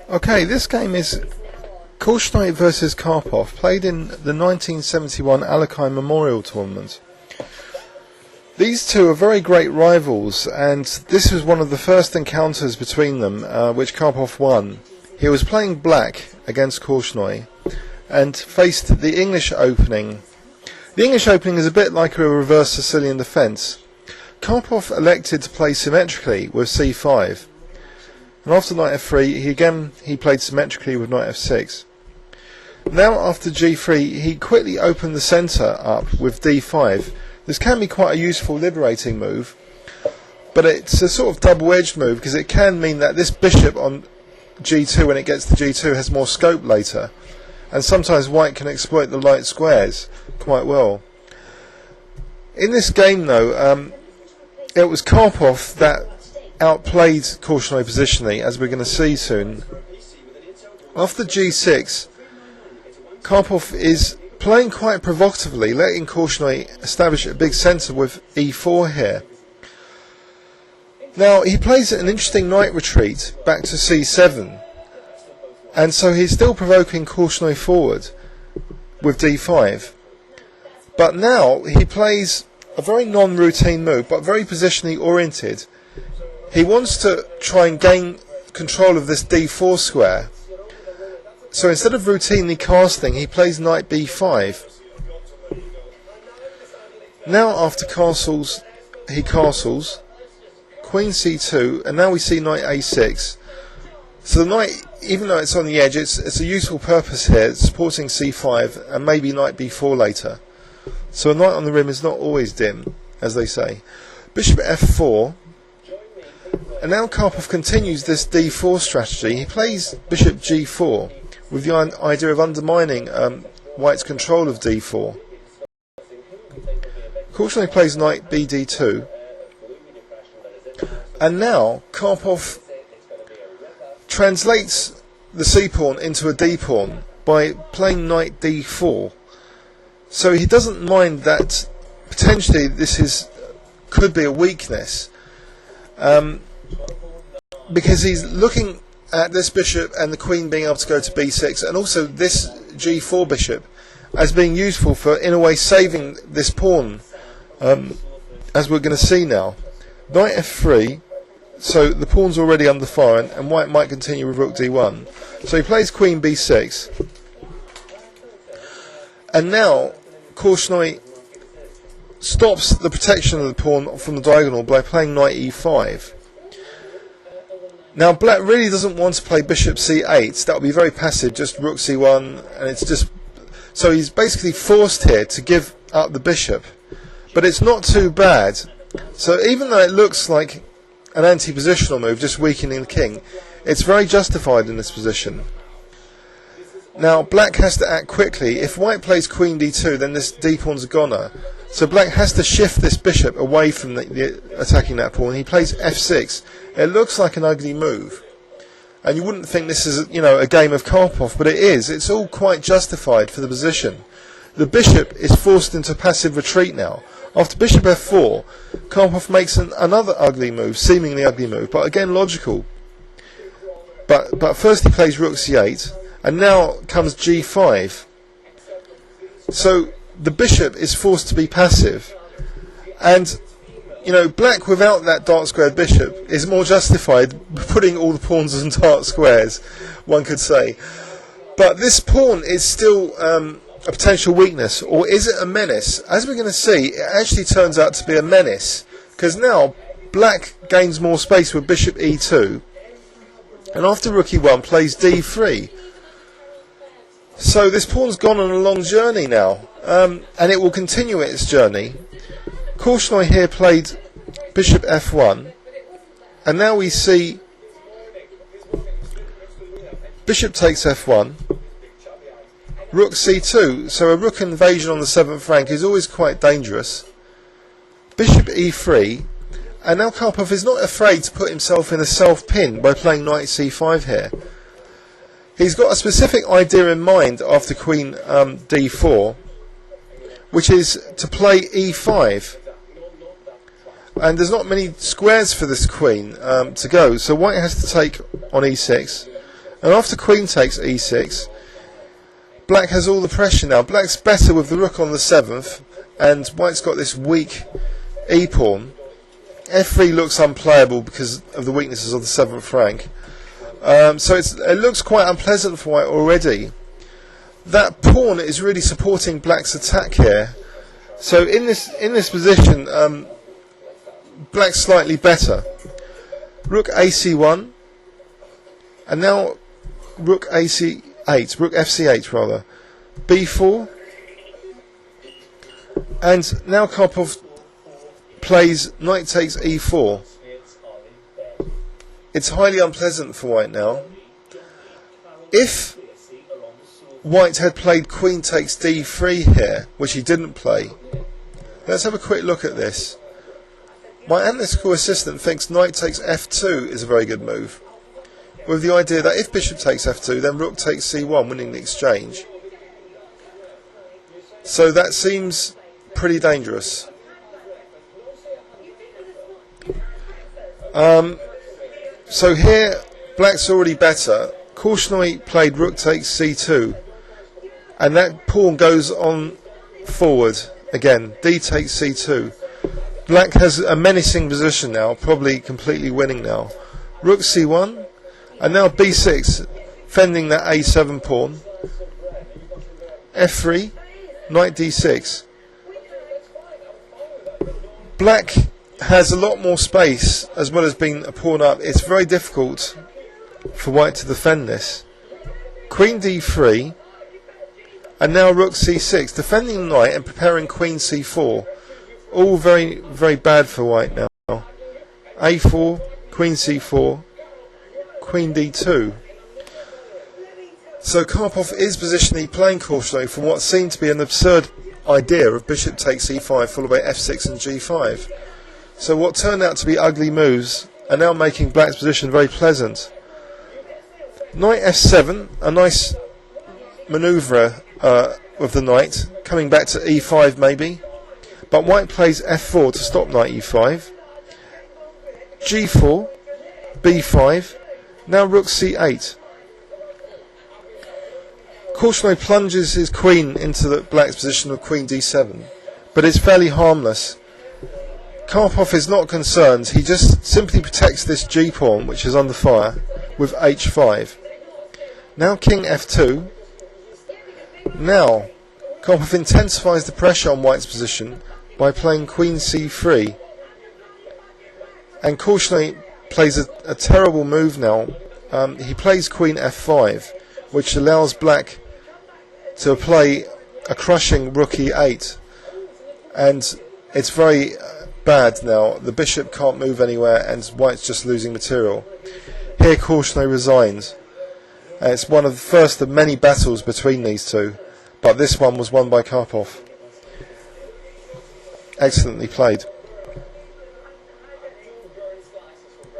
Okay, this game is Korchnoi versus Karpov, played in the 1971 Alekhine Memorial Tournament. These two are very great rivals, and this was one of the first encounters between them, which Karpov won. He was playing black against Korchnoi and faced the English opening. The English opening is a bit like a reverse Sicilian defence. Karpov elected to play symmetrically with c5. And after knight f3, he played symmetrically with knight f6. Now after g3, he quickly opened the centre up with d5. This can be quite a useful liberating move, but it's a sort of double-edged move because it can mean that this bishop on g2, when it gets to g2, has more scope later. And sometimes white can exploit the light squares quite well. In this game though, it was Karpov that outplayed Korchnoi positionally, as we're going to see soon. After g6, Karpov is playing quite provocatively, letting Korchnoi establish a big centre with e4 here. Now he plays an interesting knight retreat back to c7, and so he's still provoking Korchnoi forward with d5. But now he plays a very non-routine move, but very positionally oriented. He wants to try and gain control of this d4 square. So instead of routinely casting, he plays knight b5. Now after castles, he castles, queen c2, and now we see knight a6. So the knight, even though it's on the edge, it's a useful purpose here, supporting c5 and maybe knight b4 later. So a knight on the rim is not always dim, as they say. Bishop f4. And now Karpov continues this d4 strategy. He plays bishop g4 with the idea of undermining white's control of d4. Korchnoi plays knight bd2. And now Karpov translates the c-pawn into a d-pawn by playing knight d4. So he doesn't mind that potentially this could be a weakness. Because he's looking at this bishop and the queen being able to go to b6, and also this g4 bishop as being useful for, in a way, saving this pawn, as we're going to see now. Knight f3, so the pawn's already under fire, and white might continue with rook d1. So he plays queen b6, and now Korchnoi stops the protection of the pawn from the diagonal by playing knight e5. Now black really doesn't want to play bishop c8. That would be very passive, just rook c1, and it's just... So he's basically forced here to give up the bishop. But it's not too bad. So even though it looks like an anti-positional move, just weakening the king, it's very justified in this position. Now black has to act quickly. If white plays queen d2, then this d-pawn's a goner. So black has to shift this bishop away from the attacking that pawn. He plays f6. It looks like an ugly move, and you wouldn't think this is, a game of Karpov, but it is. It's all quite justified for the position. The bishop is forced into passive retreat now. After bishop f4, Karpov makes another ugly move, seemingly ugly move, but again logical. But first he plays rook c8, and now comes g5. So the bishop is forced to be passive, and black without that dark squared bishop is more justified putting all the pawns on dark squares, one could say. But this pawn is still a potential weakness, or is it a menace? As we're going to see, it actually turns out to be a menace, because now black gains more space with bishop e2, and after rook e1 plays d3. So this pawn's gone on a long journey now, and it will continue its journey. Korchnoi here played bishop f1, and now we see bishop takes f1, rook c2, so a rook invasion on the 7th rank is always quite dangerous. Bishop e3, and now Karpov is not afraid to put himself in a self-pin by playing knight c5 here. He's got a specific idea in mind after queen d4, which is to play e5. And there's not many squares for this queen to go, so white has to take on e6, And after queen takes e6, black has all the pressure now. Black's better with the rook on the 7th, and white's got this weak e-pawn. f3 looks unplayable because of the weaknesses of the 7th rank. So it looks quite unpleasant for white already. That pawn is really supporting black's attack here. So in this position, black's slightly better. Rook ac1, and now rook ac8, rook fc8 rather, b4, and now Karpov plays knight takes e4. It's highly unpleasant for white now. If white had played queen takes d3 here, which he didn't play, let's have a quick look at this. My analytical assistant thinks knight takes f2 is a very good move, with the idea that if bishop takes f2, then rook takes c1, winning the exchange. So that seems pretty dangerous. So here, black's already better. Korchnoi played rook takes c2, and that pawn goes on forward again. D takes c2. Black has a menacing position now, probably completely winning now. Rook c1, and now b6, fending that a7 pawn. f3, knight d6. Black has a lot more space, as well as being a pawn up. It's very difficult for white to defend this. Queen d3, and now rook c6, defending the knight and preparing queen c4. All very, very bad for white now. a4, queen c4, queen d2. So Karpov is positionally playing Korchnoi from what seemed to be an absurd idea of bishop takes e5 followed by f6 and g5. So what turned out to be ugly moves are now making black's position very pleasant. Knight f7, a nice manoeuvre of the knight, coming back to e5 maybe. But white plays f4 to stop knight e5. g4, b5, now rook c8. Korchnoi plunges his queen into the black's position of queen d7, but it's fairly harmless. Karpov is not concerned, he just simply protects this g-pawn, which is under fire, with h5. Now king f2. Now, Karpov intensifies the pressure on white's position by playing queen c3. And Korchnoi plays a terrible move now. He plays queen f5, which allows black to play a crushing rook e8. And it's very bad now. The bishop can't move anywhere and white's just losing material. Here Korchnoi resigns. It's one of the first of many battles between these two, but this one was won by Karpov. Excellently played.